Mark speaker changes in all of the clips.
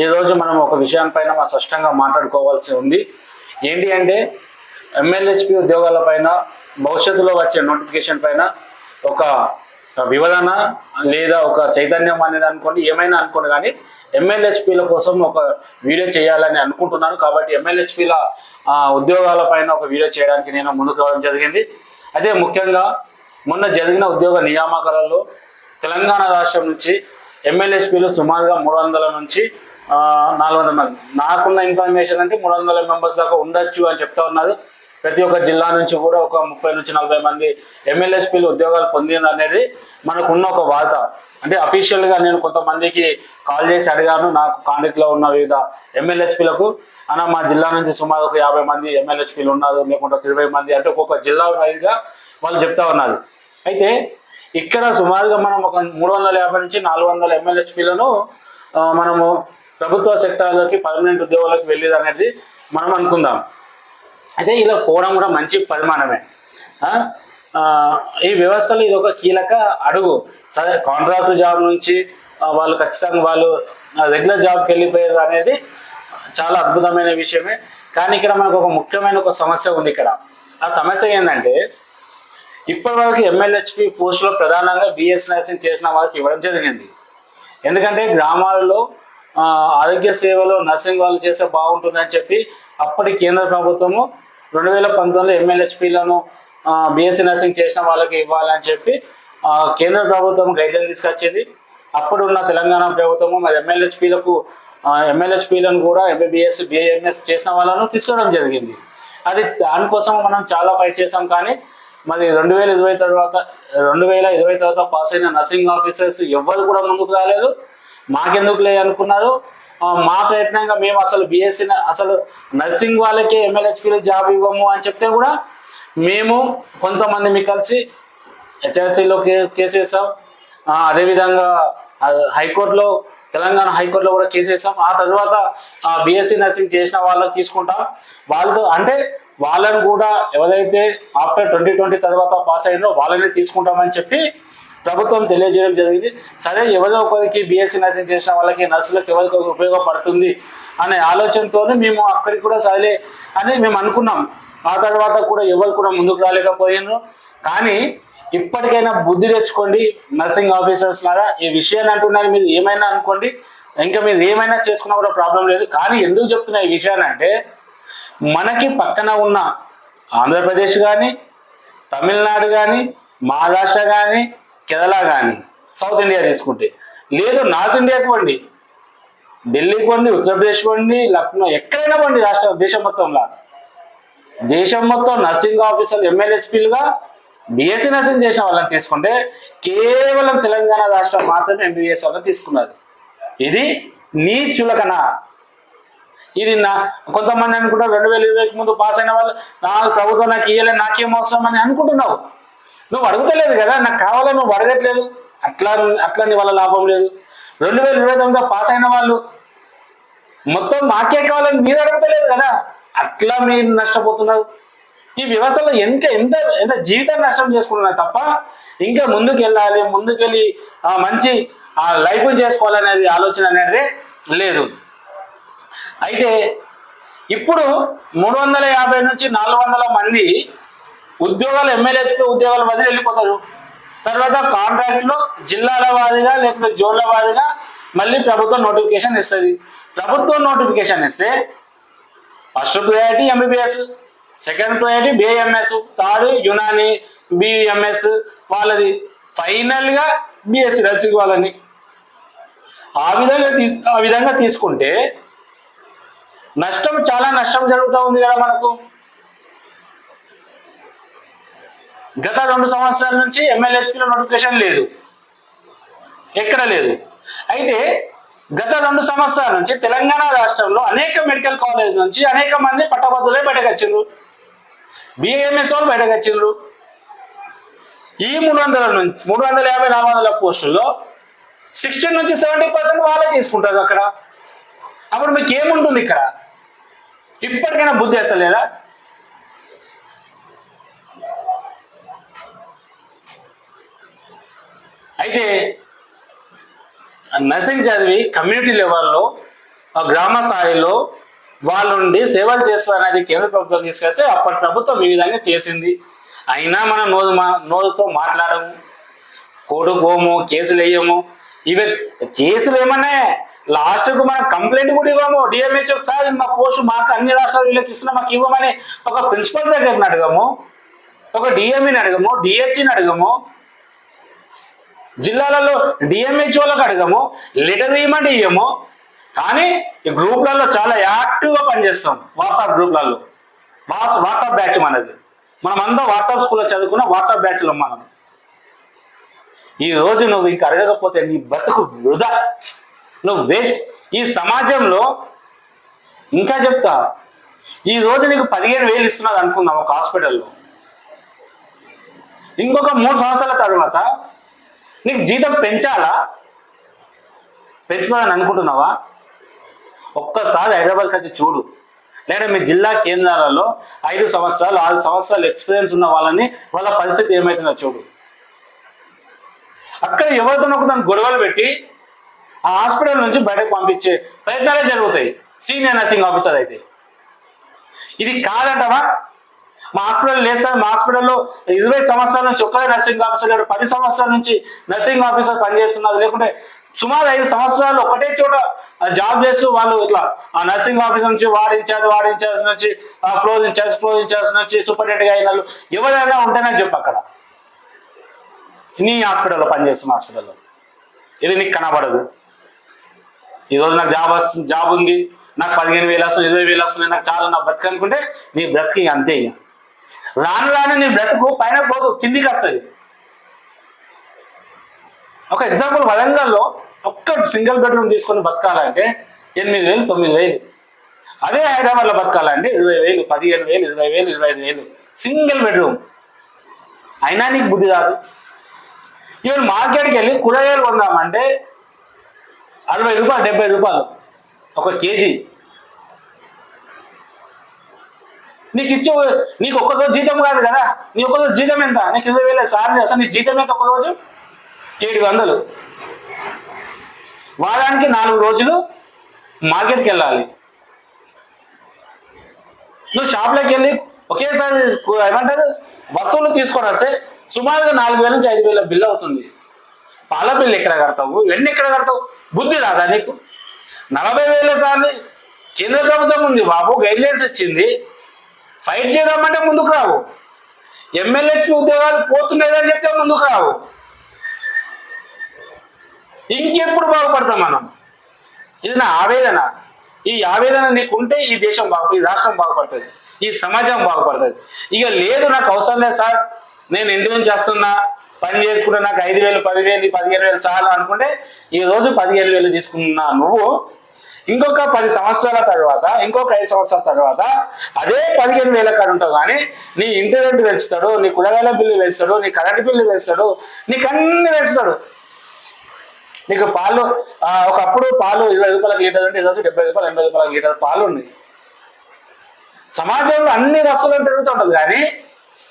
Speaker 1: ఈరోజు మనం ఒక విషయంపైన స్పష్టంగా మాట్లాడుకోవాల్సి ఉంది. ఏంటి అంటే ఎమ్మెల్యేహెచ్పి ఉద్యోగాల పైన భవిష్యత్తులో వచ్చే నోటిఫికేషన్ పైన ఒక వివరణ లేదా ఒక చైతన్యం అనేది అనుకోండి, ఏమైనా అనుకోండి, కానీ ఎమ్మెల్యేహెచ్పిల కోసం ఒక వీడియో చేయాలని అనుకుంటున్నాను. కాబట్టి ఎమ్మెల్యేహెచ్పిల ఉద్యోగాల పైన ఒక వీడియో చేయడానికి నేను ముందుకు రావడం జరిగింది. అదే ముఖ్యంగా మొన్న జరిగిన ఉద్యోగ నియామకాలలో తెలంగాణ రాష్ట్రం నుంచి ఎమ్మెల్యేహెచ్పిలు సుమారుగా 300 నుంచి 400 మంది, నాకున్న ఇన్ఫర్మేషన్ అంటే 300 మెంబర్స్ దాకా ఉండొచ్చు అని చెప్తా ఉన్నారు. ప్రతి ఒక్క జిల్లా నుంచి కూడా ఒక 30 నుంచి 40 మంది ఎమ్మెల్యేహెచ్పిలు ఉద్యోగాలు పొందింది అనేది మనకున్న ఒక వార్త. అంటే అఫీషియల్గా నేను కొంతమందికి కాల్ చేసి అడిగాను, నాకు కాంటాక్ట్లో ఉన్న వివిధ ఎమ్మెల్యేహెచ్పిలకు. అన్న మా జిల్లా నుంచి సుమారు ఒక 50 మంది ఎమ్మెల్యేహెచ్పిలు ఉన్నారు, లేకుంటే 20 మంది, అంటే ఒక్కొక్క జిల్లా వైజ్గా వాళ్ళు చెప్తా ఉన్నారు. అయితే ఇక్కడ సుమారుగా మనం ఒక 350 నుంచి 400 ఎమ్మెల్యేహెచ్పిలను మనము ప్రభుత్వ సెక్టార్లోకి పర్మనెంట్ ఉద్యోగాలకు వెళ్ళేది అనేది మనం అనుకుందాం. అయితే ఇలా పోవడం కూడా మంచి పరిమాణమే. ఈ వ్యవస్థలో ఇది ఒక కీలక అడుగు. సరే, కాంట్రాక్ట్ జాబ్ నుంచి వాళ్ళు ఖచ్చితంగా వాళ్ళు రెగ్యులర్ జాబ్కి వెళ్ళిపోయేది అనేది చాలా అద్భుతమైన విషయమే. కానీ ఇక్కడ మనకు ఒక ముఖ్యమైన ఒక సమస్య ఉంది. ఇక్కడ ఆ సమస్య ఏంటంటే ఇప్పటివరకు ఎమ్మెల్యేహెచ్పి పోస్టులో ప్రధానంగా బిఎస్ నర్సింగ్ చేసిన వాళ్ళకి ఇవ్వడం జరిగింది. ఎందుకంటే గ్రామాలలో ఆరోగ్య సేవలో నర్సింగ్ వాళ్ళు చేస్తే బాగుంటుందని చెప్పి అప్పటి కేంద్ర ప్రభుత్వము 2019లో ఎమ్మెల్యేహెచ్పిలను బిఎస్సీ నర్సింగ్ చేసిన వాళ్ళకి ఇవ్వాలని చెప్పి కేంద్ర ప్రభుత్వం గైడ్లైన్ తీసుకొచ్చింది. అప్పుడున్న తెలంగాణ ప్రభుత్వము మరి ఎమ్మెల్యేహెచ్పిలను కూడా ఎంబీబీఎస్ బిఏఎంఎస్ చేసిన వాళ్ళను తీసుకోవడం జరిగింది. అది దానికోసం మనం చాలా ఫైట్ చేసాం. కానీ మరి 2020 తర్వాత పాస్ అయిన నర్సింగ్ ఆఫీసర్స్ ఎవ్వరు కూడా ముందుకు రాలేదు. మాకెందుకు లేదు అనుకున్నారు. మా ప్రయత్నంగా మేము అసలు బిఎస్సీ అసలు నర్సింగ్ వాళ్ళకే ఎమ్మెల్యేహెచ్పిలో జాబ్ ఇవ్వము అని చెప్తే కూడా మేము కొంతమంది మీకు కలిసి హెచ్ఆర్సీలో కేసు వేసాం. అదేవిధంగా హైకోర్టులో, తెలంగాణ హైకోర్టులో కూడా కేసు వేసాం. ఆ తర్వాత బిఎస్సీ నర్సింగ్ చేసిన వాళ్ళకి తీసుకుంటాం. వాళ్ళతో అంటే వాళ్ళని కూడా ఎవరైతే ఆఫ్టర్ 2020 తర్వాత పాస్ అయినో వాళ్ళని తీసుకుంటామని చెప్పి ప్రభుత్వం తెలియజేయడం జరిగింది. సరే, ఎవరో ఒకరికి బిఎస్సీ నర్సింగ్ చేసిన వాళ్ళకి, నర్సులకు ఎవరికి ఉపయోగపడుతుంది అనే ఆలోచనతో మేము అక్కడికి కూడా సరే అని మేము అనుకున్నాం. ఆ తర్వాత కూడా ఎవరు కూడా ముందుకు రాలేకపోయాను. కానీ ఇప్పటికైనా బుద్ధి తెచ్చుకోండి నర్సింగ్ ఆఫీసర్స్ లాగా. ఈ విషయాన్ని అంటున్నారు, మీరు ఏమైనా అనుకోండి, ఇంకా మీరు ఏమైనా చేసుకున్నా కూడా ప్రాబ్లం లేదు. కానీ ఎందుకు చెప్తున్నా ఈ విషయాన్ని అంటే మనకి పక్కన ఉన్న ఆంధ్రప్రదేశ్ కానీ, తమిళనాడు కానీ, మహారాష్ట్ర కానీ, కేరళ కానీ, సౌత్ ఇండియా తీసుకుంటే, లేదు నార్త్ ఇండియాకి పండి, ఢిల్లీకి పండి, ఉత్తరప్రదేశ్ పండి, లక్నో, ఎక్కడైనా పండి, దేశం మొత్తం నర్సింగ్ ఆఫీసర్లు ఎమ్మెల్యేహెచ్పిలుగా బిఎస్సీ నర్సింగ్ చేసిన వాళ్ళని తీసుకుంటే కేవలం తెలంగాణ రాష్ట్రం మాత్రమే ఎంబీబీఎస్ వాళ్ళని తీసుకున్నారు. ఇది నీ చులకన. ఇది కొంతమంది అనుకుంటారు 2020కి ముందు పాస్ అయిన వాళ్ళు ప్రభుత్వం నాకు ఇయ్యలేదు, నాకేం అవసరం అని అనుకుంటున్నావు. నువ్వు అడుగుతలేదు కదా, నాకు కావాలని నువ్వు అడగట్లేదు. అట్లా నీ వల్ల లాభం లేదు. 2029 పాస్ అయిన వాళ్ళు మొత్తం నాకే కావాలని మీరు అడగతలేదు కదా, అట్లా మీరు నష్టపోతున్నారు. ఈ వ్యవస్థలో ఎంత జీవితాన్ని నష్టం చేసుకుంటున్నారు తప్ప ఇంకా ముందుకెళ్ళి మంచి లైఫ్ చేసుకోవాలనేది ఆలోచన అనేది లేదు. అయితే ఇప్పుడు 350 నుంచి 400 మంది ఉద్యోగాలు ఎమ్మెల్యేహెచ్పి ఉద్యోగాలు వదిలి వెళ్ళిపోతారు. తర్వాత కాంట్రాక్ట్లో జిల్లాల వారీగా లేకపోతే జోన్ల వారీగా మళ్ళీ ప్రభుత్వం నోటిఫికేషన్ ఇస్తుంది. ప్రభుత్వం నోటిఫికేషన్ ఇస్తే first priority MBBS, second priority BAMS, third Unani BMS వాళ్ళది, ఫైనల్గా బిఎస్సీ నర్సింగ్ వాళ్ళని. ఆ విధంగా తీసుకుంటే చాలా నష్టం జరుగుతూ ఉంది కదా మనకు. గత 2 సంవత్సరాల నుంచి ఎమ్మెల్యేహెచ్పిలో నోటిఫికేషన్ లేదు, ఎక్కడ లేదు. అయితే గత 2 సంవత్సరాల నుంచి తెలంగాణ రాష్ట్రంలో అనేక మెడికల్ కాలేజ్ నుంచి అనేక మంది పట్టభద్రులే బయటకు వచ్చిండ్రు, బిఏఎంఎస్ వాళ్ళు బయటకు వచ్చిండ్రు. ఈ 350-400 పోస్టుల్లో 60 నుంచి 70% వాళ్ళే తీసుకుంటారు అక్కడ. అప్పుడు మీకు ఏముంటుంది ఇక్కడ? ఇప్పటికైనా బుద్ధి వేస్తలేదా? అయితే నర్సింగ్ చదివి కమ్యూనిటీ లెవెల్లో ఆ గ్రామ స్థాయిలో వాళ్ళుండి సేవలు చేస్తారనేది కేంద్ర ప్రభుత్వం తీసుకొస్తే అప్పటి ప్రభుత్వం ఈ విధంగా చేసింది. అయినా మనం నోరుతో మాట్లాడము, కోర్టుకు పోము, కేసులు వేయము. ఈవెన్ కేసులు ఏమన్నా లాస్ట్కు మనం కంప్లైంట్ కూడా ఇవ్వము. డిఎంహెచ్ ఒకసారి మా పోస్టు మాకు అన్ని రాష్ట్రాలు వీళ్ళకి ఇస్తున్నా మాకు ఇవ్వమని ఒక ప్రిన్సిపల్ సెక్రటరీని అడగము, ఒక డిఎంఈని అడగము, డిహెచ్ని అడగము, జిల్లాలలో డిఎంహెచ్ఓలకు అడగము, లెటర్ ఇవ్వమంటే ఇవ్వము. కానీ ఈ గ్రూప్లలో చాలా యాక్టివ్గా పనిచేస్తాం. వాట్సాప్ గ్రూప్లలో వాట్సాప్ బ్యాచ్ మనది. మనం అంతా వాట్సాప్ స్కూల్లో చదువుకున్న వాట్సాప్ బ్యాచ్లో మనం. ఈ రోజు నువ్వు ఇంక అడగకపోతే నీ బతుకు వృధా, నువ్వు వేస్ట్. ఈ సమాజంలో ఇంకా చెప్తా, ఈ రోజు నీకు 15,000 ఇస్తున్నది అనుకుందాం ఒక హాస్పిటల్లో. ఇంకొక 3 సంవత్సరాల తర్వాత నీకు జీతం పెంచాలా? పెంచుకోవాలని అనుకుంటున్నావా? ఒక్కసారి హైదరాబాద్కి వచ్చి చూడు, లేదా మీ జిల్లా కేంద్రాలలో 5 సంవత్సరాలు 6 సంవత్సరాలు ఎక్స్పీరియన్స్ ఉన్న వాళ్ళ పరిస్థితి ఏమవుతుందో చూడు. అక్కడ ఎవరితో ఒకదాన్ని గొడవలు పెట్టి ఆ హాస్పిటల్ నుంచి బయటకు పంపించే ప్రయత్నాలే జరుగుతాయి సీనియర్ నర్సింగ్ ఆఫీసర్ అయితే. ఇది కాదంటావా? మా హాస్పిటల్ లేదు సార్, మా హాస్పిటల్లో 20 సంవత్సరాల నుంచి ఒక్కడే నర్సింగ్ ఆఫీసర్ లేడు, 10 సంవత్సరాల నుంచి నర్సింగ్ ఆఫీసర్ పనిచేస్తున్నారు, లేకుంటే సుమారు 5 సంవత్సరాలు ఒకటే చోట జాబ్ చేస్తూ వాళ్ళు ఇట్లా ఆ నర్సింగ్ ఆఫీసర్ నుంచి వార్డ్ ఇన్ఛార్జ్ నుంచి ఫ్లోర్ ఇన్ఛార్జ్ నుంచి సూపరింటెండెంట్గా అయిన వాళ్ళు ఎవరైనా ఉంటేనే చెప్పు. అక్కడ నీ హాస్పిటల్లో పనిచేస్తున్న హాస్పిటల్లో ఇది నీకు కనబడదు. ఈరోజు నాకు జాబ్ ఉంది, నాకు 15,000 వస్తుంది, 20,000 వస్తుంది, నాకు చాలా నా బ్రతుకు అనుకుంటే నీ బ్రతుకు అంతే. ఇక రాను నీ బ్రతుకు పైన పోదు, కిందికి వస్తుంది. ఒక ఎగ్జాంపుల్, వరంగల్లో ఒక్క సింగిల్ బెడ్రూమ్ తీసుకొని బతకాలంటే 8,000, 9,000. అదే హైదరాబాద్లో బతకాలంటే 20,000, 15,000, 20,000, 25,000 సింగిల్ బెడ్రూమ్. అయినా నీకు బుద్ధి రాదు. ఈవెన్ మార్కెట్కి వెళ్ళి కూరగాయలు కొందామంటే 60 రూపాయలు, 70 రూపాయలు ఒక కేజీ. నీకు ఒక్కరోజు జీతం కాదు కదా, నీ ఒక్కరోజు జీతం ఎంత? నీకు 20,000 సార్లు అసలు నీ జీతం ఎంత? ఒకరోజు 700. వారానికి 4 రోజులు మార్కెట్కి వెళ్ళాలి. నువ్వు షాప్లోకి వెళ్ళి ఒకేసారి ఏమంటారు వస్తువులు తీసుకొని వస్తే సుమారుగా 4,000 నుంచి 5,000 బిల్ అవుతుంది. పాల బిల్లు ఎక్కడ కడతావు? ఇవన్నీ ఎక్కడ కడతావు? బుద్ధి రాదా నీకు? 40,000 సార్లు కేంద్ర ప్రభుత్వం ఉంది బాబు, గైడ్లైన్స్ ఇచ్చింది, ఫైట్ చేద్దామంటే ముందుకు రావు. ఎమ్మెల్యేకి ఉద్యోగాలు పోతున్నాయని చెప్తే ముందుకు రావు. ఇంకెప్పుడు బాగుపడతాం మనం? ఇది నా ఆవేదన. ఈ ఆవేదన నీకుంటే ఈ దేశం ఈ రాష్ట్రం బాగుపడుతుంది, ఈ సమాజం బాగుపడుతుంది. ఇక లేదు నాకు అవసరం లేదు సార్, నేను ఇంటి నుంచి వస్తున్నా, పని చేసుకుంటే నాకు 5,000, 10,000, 15,000 చాలు అనుకుంటే ఈ రోజు 15,000 తీసుకున్నా నువ్వు ఇంకొక 10 సంవత్సరాల తర్వాత, ఇంకొక 5 సంవత్సరాల తర్వాత అదే 15,000 కాడ ఉంటావు. కానీ నీ ఇంటి రెంట్ పెంచుతాడు, నీ కూరగాయల బిల్లు పెంచుతాడు, నీ కరెంట్ బిల్లు పెంచుతాడు, నీకు అన్ని పెంచుతాడు. నీకు పాలు ఒకప్పుడు పాలు 20 రూపాయలకు లీటర్ అంటే ఈరోజు 70 రూపాయలు, 80 రూపాయలకు లీటర్ పాలు ఉన్నాయి. సమాజంలో అన్ని వస్తువులు పెరుగుతూ ఉంటుంది, కానీ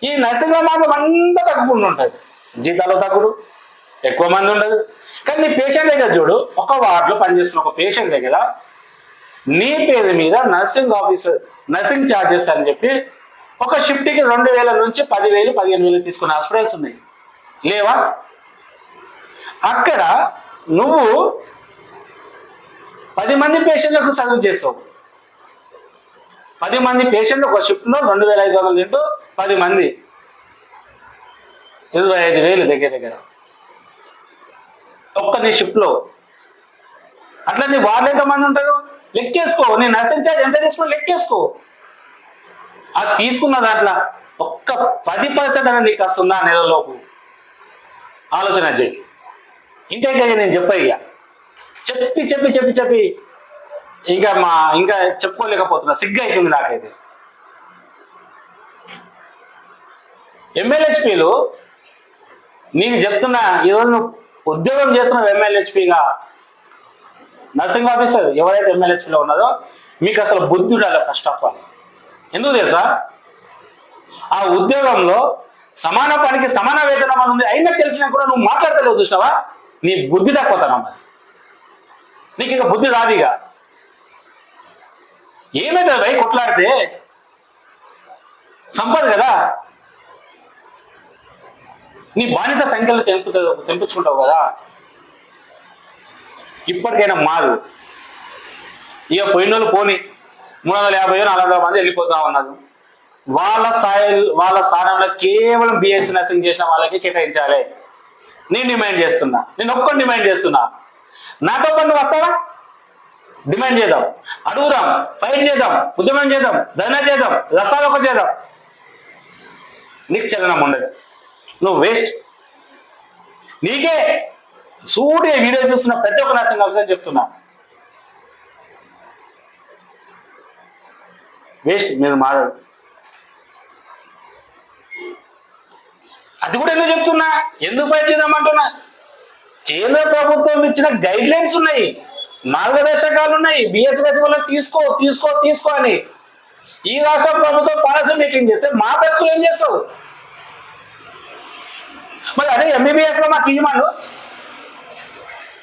Speaker 1: ఈ నర్సింగ్ మాత్రం అంతా తగ్గుకుంటూ ఉంటుంది. జీతాలు తగ్గుడు, ఎక్కువ మంది ఉండదు. కానీ నీ పేషెంట్ దగ్గర చూడు, ఒక వార్డులో పనిచేస్తున్న ఒక పేషెంట్ దగ్గర నీ పేరు మీద నర్సింగ్ ఛార్జెస్ అని చెప్పి ఒక షిఫ్ట్కి 2,000 నుంచి 10,000, 15,000 తీసుకునే హాస్పిటల్స్ ఉన్నాయి, లేవా? అక్కడ నువ్వు 10 మంది పేషెంట్లకు సర్వ్ చేస్తావు. 10 మంది పేషెంట్లు ఒక షిఫ్ట్లో 2,500 ఇంటూ 10 మంది 25,000 దగ్గర ఒక్క నీ షిఫ్ట్లో. అట్లా నీ వార్డు ఎంతమంది ఉంటారు లెక్కేసుకో, నీ నర్సింగ్ ఛార్జ్ ఎంత తీసుకుని లెక్కేసుకో. అది తీసుకున్న దాంట్లో ఒక్క 10% అని నీకు వస్తుందా నెలలోపు? ఆలోచన చేయి. ఇంకేం నేను చెప్పయ్యా, చెప్పి ఇంకా చెప్పుకోలేకపోతున్నా, సిగ్గు అవుతుంది నాకైతే. ఎమ్మెల్యేహెచ్పీలు నీకు చెప్తున్నా, ఈరోజు నువ్వు ఉద్యోగం చేస్తున్నావు ఎమ్మెల్యేహెచ్పీగా, నర్సింగ్ ఆఫీసర్ ఎవరైతే ఎమ్మెల్యేహెచ్పీలో ఉన్నారో మీకు అసలు బుద్ధి ఉండాలి ఫస్ట్ ఆఫ్ ఆల్. ఎందుకు తెలుసా? ఆ ఉద్యోగంలో సమాన పనికి సమాన వేతనం అని ఉంది, అయినా తెలిసినా కూడా నువ్వు మాట్లాడతలేవు. చూసినావా? నీ బుద్ధి తక్కువతనం. నీకు ఇక బుద్ధి రాదు. ఇక ఏమైతుంది భయ్ కొట్లాడితే? సంపద కదా, నీ బానిస సంఖ్యలు తెంపించుకుంటావు కదా. ఇప్పటికైనా మారు. ఇక పోయినోళ్ళు పోని 350 400 మంది వెళ్ళిపోతా ఉన్నారు. వాళ్ళ స్థానంలో కేవలం బిఎస్సీ నర్సింగ్ చేసిన వాళ్ళకి కేటాయించాలి. నేను డిమాండ్ చేస్తున్నా, నేను ఒక్కటి డిమాండ్ చేస్తున్నా. నాతో పాటు వస్తావా? డిమాండ్ చేద్దాం, అడుగుదాం, ఫైట్ చేద్దాం, ఉద్యమం చేద్దాం, ధర్నా చేద్దాం, రస్తాలోకి చేద్దాం. నీకు చదనం ఉండదు, నువ్వు వేస్ట్. నీకే సూటిగా వీడియో చూస్తున్న ప్రతి ఒక్క నర్సింగ్ ఆఫీసర్ చెప్తున్నా, వేస్ట్. మీరు మారడు. అది కూడా ఎందుకు చెప్తున్నా, ఎందుకు ఫైట్ చేద్దామంటున్నా? కేంద్ర ప్రభుత్వం ఇచ్చిన గైడ్ లైన్స్ ఉన్నాయి, మార్గదర్శకాలు ఉన్నాయి. బిఎస్ఎస్ వల్ల తీసుకో తీసుకో తీసుకో అని. ఈ రాష్ట్ర ప్రభుత్వం పాలసీ మేకింగ్ చేస్తే మా బ్రతుకులు ఏం చేస్తావు? మరి అదే ఎంబీబీఎస్ లో మాకు ఇవ్వమాను,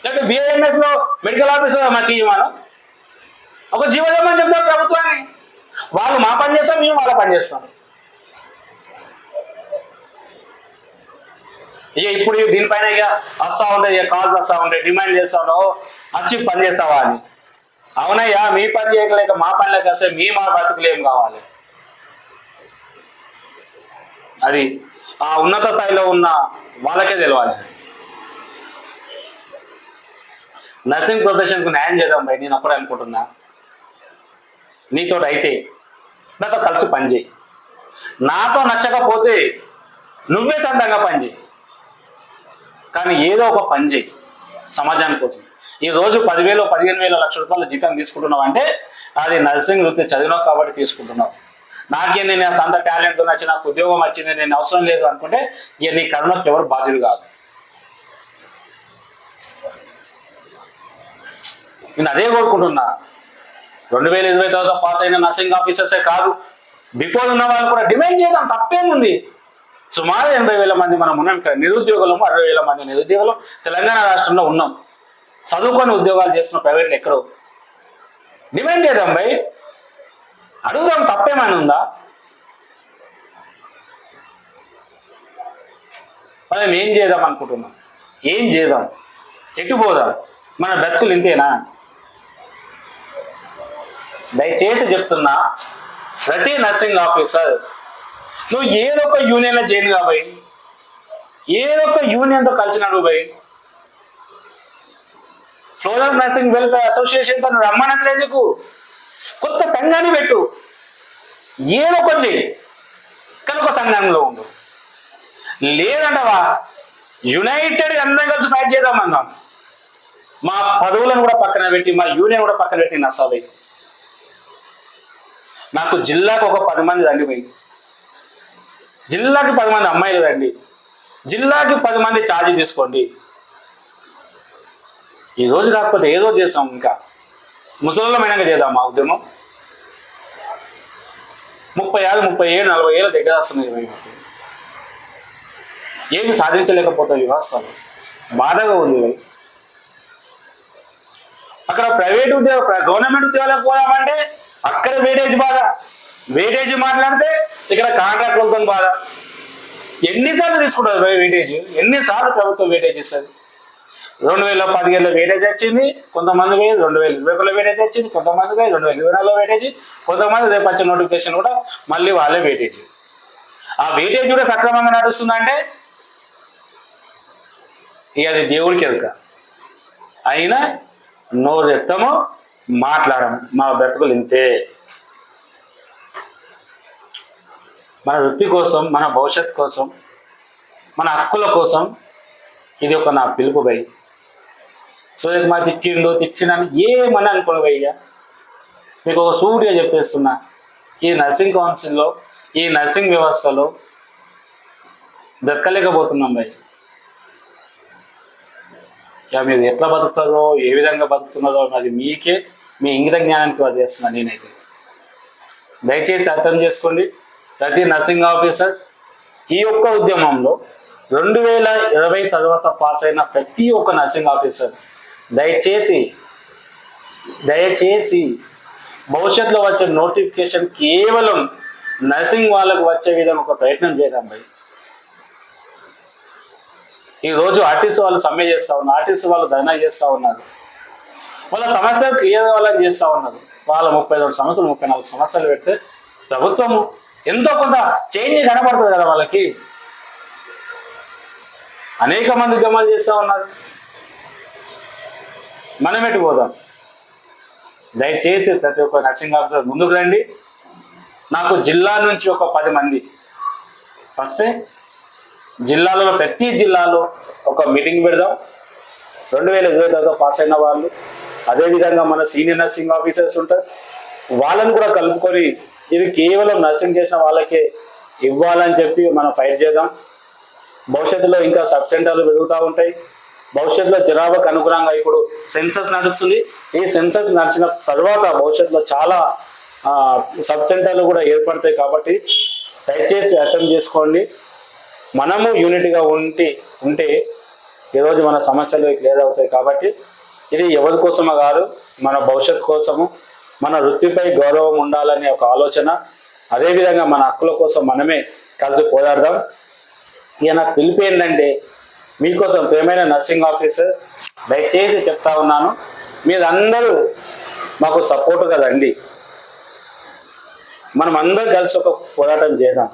Speaker 1: లేకపోతే బిఏఎంఎస్ లో మెడికల్ ఆఫీసర్ మాకు ఇవ్వమాను. ఒక జీవోమని చెప్తాం ప్రభుత్వాన్ని. వాళ్ళు మా పని చేస్తాం, మేము వాళ్ళ పని చేస్తాం. ఇక ఇప్పుడు దీనిపైన ఇక వస్తూ ఉంటాయి, ఇక కాల్స్ వస్తూ ఉంటాయి, డిమాండ్ చేస్తా ఉంటావు, వచ్చి పని చేస్తావా అని. అవునయ్యా, మీ పని చేయలేక మా పనిలోకి వస్తే మా బతుకులు ఏం కావాలి? అది ఆ ఉన్నత స్థాయిలో ఉన్న వాళ్ళకే తెలియాలి. నర్సింగ్ ప్రొఫెషన్కు న్యాయం చేద్దాం భయ్, నేను అప్పుడే అనుకుంటున్నా. నీతో అయితే నాతో కలిసి పనిచేయి. నాతో నచ్చకపోతే నువ్వే సొంతంగా పనిచేయి, కానీ ఏదో ఒక పని చేయి సమాజాని కోసం. ఈరోజు 10,000 15,000 లక్షల రూపాయల జీతం తీసుకుంటున్నావు అంటే అది నర్సింగ్ వృత్తి చదివినావు కాబట్టి తీసుకుంటున్నావు. నాకేం నేను సొంత టాలెంట్తో నచ్చి నాకు ఉద్యోగం వచ్చింది, నేను అవసరం లేదు అనుకుంటే ఇక నీ కరుణకు ఎవరు బాధ్యులు కాదు. నేను అదే కోరుకుంటున్నా. 2020 తర్వాత పాస్ అయిన నర్సింగ్ ఆఫీసర్సే కాదు, బిఫోర్ ఉన్న వాళ్ళు కూడా డిమాండ్ చేద్దాం, తప్పేముంది. సుమారు 80,000 మంది మనం ఉన్నాం ఇక్కడ. నిరుద్యోగులము 60,000 మంది నిరుద్యోగులు తెలంగాణ రాష్ట్రంలో ఉన్నాం. చదువుకొని ఉద్యోగాలు చేస్తున్న ప్రైవేట్లు ఎక్కడో. డిమాండ్ చేద్దాం భయ్, అడుగుదాం, తప్పేమైనా ఉందా? మనం ఏం చేద్దాం అనుకుంటున్నాం? ఏం చేద్దాం? ఎటు పోదాం? మన బ్రతుకులు ఇంతేనా? దయచేసి చెప్తున్నా, ప్రతి నర్సింగ్ ఆఫీసర్ నువ్వు ఏదో ఒక యూనియన్లో చేరిన కాబోయ్, ఏదో ఒక యూనియన్తో కలిసినాడు భయ్. ఫ్లోరస్ నర్సింగ్ వెల్ఫేర్ అసోసియేషన్తో నువ్వు రమ్మనట్లేదు, నీకు కొత్త సంఘాన్ని పెట్టు, ఏదో ఒక చెయ్యి, కానీ ఒక సంఘంలో ఉండు. లేదంటవా యునైటెడ్ అందరం కలిసి ఫైట్ చేద్దామన్నాం. మా పదవులను కూడా పక్కన పెట్టి, మా యూనియన్ కూడా పక్కన పెట్టి నస్తాయి. నాకు జిల్లాకు ఒక 10 మంది రండి పోయి, జిల్లాకి 10 మంది అమ్మాయిలు రండి, జిల్లాకి 10 మంది ఛార్జీ తీసుకోండి. ఈ రోజు కాకపోతే ఏ రోజు చేస్తాం? ఇంకా ముసలిమైనాక చేద్దాం మా ఉద్యమం. 30 ఏళ్ళు 40 ఏళ్ళ దగ్గర వస్తున్నాయి. ఏమి సాధించలేకపోతాయి వ్యవస్థలు. బాధగా ఉంది. అక్కడ ప్రైవేట్ గవర్నమెంట్ ఉద్యోగాలకు పోదామంటే అక్కడ వేటేజ్ బాధ, వేటేజ్ మాట్లాడితే ఇక్కడ కాంట్రాక్టులతో బాధ. ఎన్నిసార్లు తీసుకుంటారు వేటేజ్? ఎన్నిసార్లు ప్రభుత్వం వేటేజ్ ఇస్తుంది? 2017లో వేటేజ్ వచ్చింది, కొంతమంది 2021లో వేటేజ్ వచ్చింది, కొంతమంది 2024లో వేటేజ్, కొంతమంది రేపు వచ్చే నోటిఫికేషన్ కూడా మళ్ళీ వాళ్ళే వేటేజ్. ఆ వేటేజ్ కూడా సక్రమంగా నడుస్తుందంటే ఇక అది దేవుడికి ఎదుక. అయినా నోరు ఎత్తము, మాట్లాడము. మా బ్రతుకులు ఇంతే. మన వృత్తి కోసం, మన భవిష్యత్ కోసం, మన హక్కుల కోసం ఇది ఒక నా పిలుపు భయ్. సూర్యకుమార్ తిట్టిండని ఏమని అనుకోను భయ్యా. మీకు ఒక సూటిగా చెప్పేస్తున్నా, ఈ నర్సింగ్ కౌన్సిల్లో, ఈ నర్సింగ్ వ్యవస్థలో బ్రతకలేకపోతున్నాం భయ్. ఇక మీరు ఎట్లా బతుకుతారో, ఏ విధంగా బతుకుతున్నారో అది మీకే, మీ ఇంగిత జ్ఞానానికి వదిలేస్తున్నా నేనైతే. దయచేసి అర్థం చేసుకోండి. ప్రతి నర్సింగ్ ఆఫీసర్స్ ఈ యొక్క ఉద్యమంలో 2020 తర్వాత పాస్ అయిన ప్రతి ఒక్క నర్సింగ్ ఆఫీసర్ దయచేసి భవిష్యత్తులో వచ్చే నోటిఫికేషన్ కేవలం నర్సింగ్ వాళ్ళకు వచ్చే విధంగా ఒక ప్రయత్నం చేద్దాం భయ్. ఈరోజు ఆర్టీసీ వాళ్ళు సమ్మె చేస్తూ ఉన్నారు, ఆర్టీసీ వాళ్ళు ధర్నా చేస్తూ ఉన్నారు, వాళ్ళ సమస్యలు క్లియర్ వాళ్ళని చేస్తూ ఉన్నారు. వాళ్ళ 32 సమస్యలు 34 సమస్యలు పెడితే ప్రభుత్వము ఎంతో కొంత చేంజ్ కనబడుతుంది కదా వాళ్ళకి. అనేక మంది ఉద్యమాలు చేస్తూ ఉన్నారు, మనం ఎటు పోదాం? దయచేసి ప్రతి ఒక్క నర్సింగ్ ఆఫీసర్ ముందుకు రండి. నాకు జిల్లా నుంచి ఒక 10 మంది వస్తే జిల్లాలలో ప్రతి జిల్లాలో ఒక మీటింగ్ పెడదాం. 2020 పాస్ అయిన వాళ్ళు, అదేవిధంగా మన సీనియర్ నర్సింగ్ ఆఫీసర్స్ ఉంటారు, వాళ్ళని కూడా కలుపుకొని ఇది కేవలం నర్సింగ్ చేసిన వాళ్ళకే ఇవ్వాలని చెప్పి మనం ఫైట్ చేద్దాం. భవిష్యత్తులో ఇంకా సబ్ సెంటర్లు పెరుగుతూ ఉంటాయి. భవిష్యత్తులో జనాభాకు అనుగుణంగా ఇప్పుడు సెన్సస్ నడుస్తుంది. ఈ సెన్సస్ నడిచిన తర్వాత భవిష్యత్తులో చాలా సబ్ సెంటర్లు కూడా ఏర్పడతాయి. కాబట్టి దయచేసి అర్థం చేసుకోండి. మనము యూనిట్గా ఉంటే ఈరోజు మన సమస్యలు క్లియర్ అవుతాయి. కాబట్టి ఇది ఎవరి కోసమో కాదు, మన భవిష్యత్తు కోసము, మన వృత్తిపై గౌరవం ఉండాలనే ఒక ఆలోచన, అదేవిధంగా మన హక్కుల కోసం మనమే కలిసి పోరాడదాం. ఇక నాకు పిలిపి ఏంటంటే మీకోసం ప్రియమైన నర్సింగ్ ఆఫీసర్, దయచేసి చెప్తా ఉన్నాను, మీరందరూ మాకు సపోర్ట్ కదండి. మనం అందరూ కలిసి ఒక పోరాటం చేద్దాం,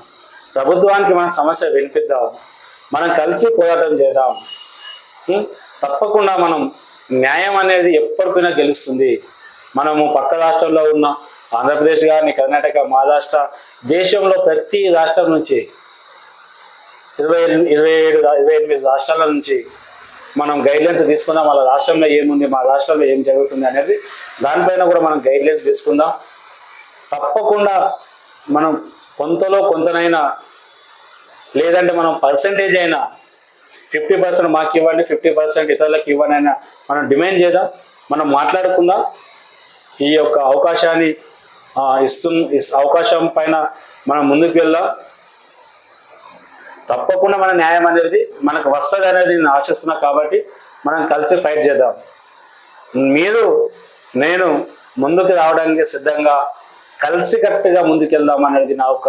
Speaker 1: ప్రభుత్వానికి మన సమస్య వినిపిద్దాం, మనం కలిసి పోరాటం చేద్దాం. తప్పకుండా మనం న్యాయం అనేది ఎప్పటికైనా గెలుస్తుంది. మనము పక్క రాష్ట్రంలో ఉన్న ఆంధ్రప్రదేశ్ కానీ, కర్ణాటక, మహారాష్ట్ర, దేశంలో ప్రతి రాష్ట్రం నుంచి 28 రాష్ట్రాల నుంచి మనం గైడ్లైన్స్ తీసుకుందాం. వాళ్ళ రాష్ట్రంలో ఏముంది, మా రాష్ట్రంలో ఏం జరుగుతుంది అనేది దానిపైన కూడా మనం గైడ్లైన్స్ తీసుకుందాం. తప్పకుండా మనం కొంతనైనా, లేదంటే మనం పర్సంటేజ్ అయినా 50% మాకు ఇవ్వండి, 50% ఇతరులకు ఇవ్వండి అయినా మనం డిమాండ్ చేద్దాం, మనం మాట్లాడుకుందాం. ఈ యొక్క అవకాశాన్ని అవకాశం పైన మనం ముందుకు వెళ్దాం. తప్పకుండా మన న్యాయం అనేది మనకు వస్తుంది అనేది నేను ఆశిస్తున్నా. కాబట్టి మనం కలిసి ఫైట్ చేద్దాం. మీరు నేను ముందుకు రావడానికి సిద్ధంగా, కలిసికట్టుగా ముందుకెళ్దాం అనేది నా ఒక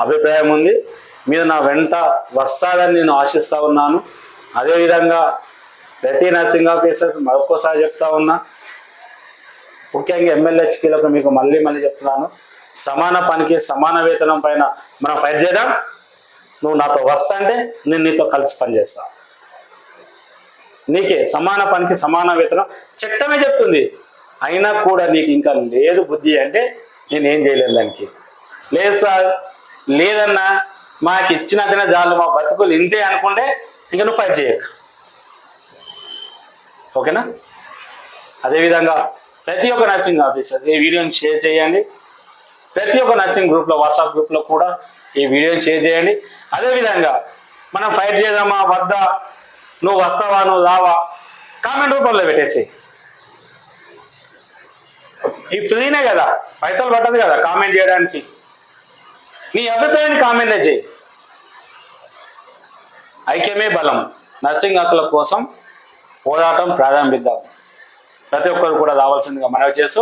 Speaker 1: అభిప్రాయం ఉంది. మీరు నా వెంట వస్తారని నేను ఆశిస్తూ ఉన్నాను. అదేవిధంగా ప్రతి నర్సింగ్ ఆఫీసర్స్ మరొకసారి చెప్తా ఉన్నా, ముఖ్యంగా MLHPలకు మీకు మళ్ళీ చెప్తున్నాను, సమాన పనికి సమాన వేతనం పైన మనం ఫైట్ చేద్దాం. నువ్వు నాతో వస్తా అంటే నేను నీతో కలిసి పనిచేస్తా. నీకే సమాన పనికి సమాన వేతనం చట్టమే చెప్తుంది, అయినా కూడా నీకు ఇంకా లేదు బుద్ధి అంటే నేనేం చేయలేదు దానికి. లేదు సార్, లేదన్నా మాకు ఇచ్చినంతనే చాలు, మా బతుకులు ఇంతే అనుకుంటే ఇంకా నువ్వు ఫైట్ చేయకు. ఓకేనా? అదేవిధంగా ప్రతి ఒక్క నర్సింగ్ ఆఫీసర్ ఈ వీడియోని షేర్ చేయండి. ప్రతి ఒక్క నర్సింగ్ గ్రూప్లో, వాట్సాప్ గ్రూప్లో కూడా ఈ వీడియోని షేర్ చేయండి. అదేవిధంగా మనం ఫైట్ చేద్దామా వద్దా, నువ్వు వస్తావా నువ్వు రావా, కామెంట్ రూపంలో పెట్టేసి. ఈ ఫ్రీనే కదా, పైసలు పట్టదు కదా కామెంట్ చేయడానికి. నీ అభిప్రాయాన్ని కామెంట్ చేయి. ఐక్యమే బలం. నర్సింగ్ హక్కుల కోసం పోరాటం ప్రారంభిద్దాం. ప్రతి ఒక్కరు కూడా రావాల్సిందిగా మనవి చేస్తూ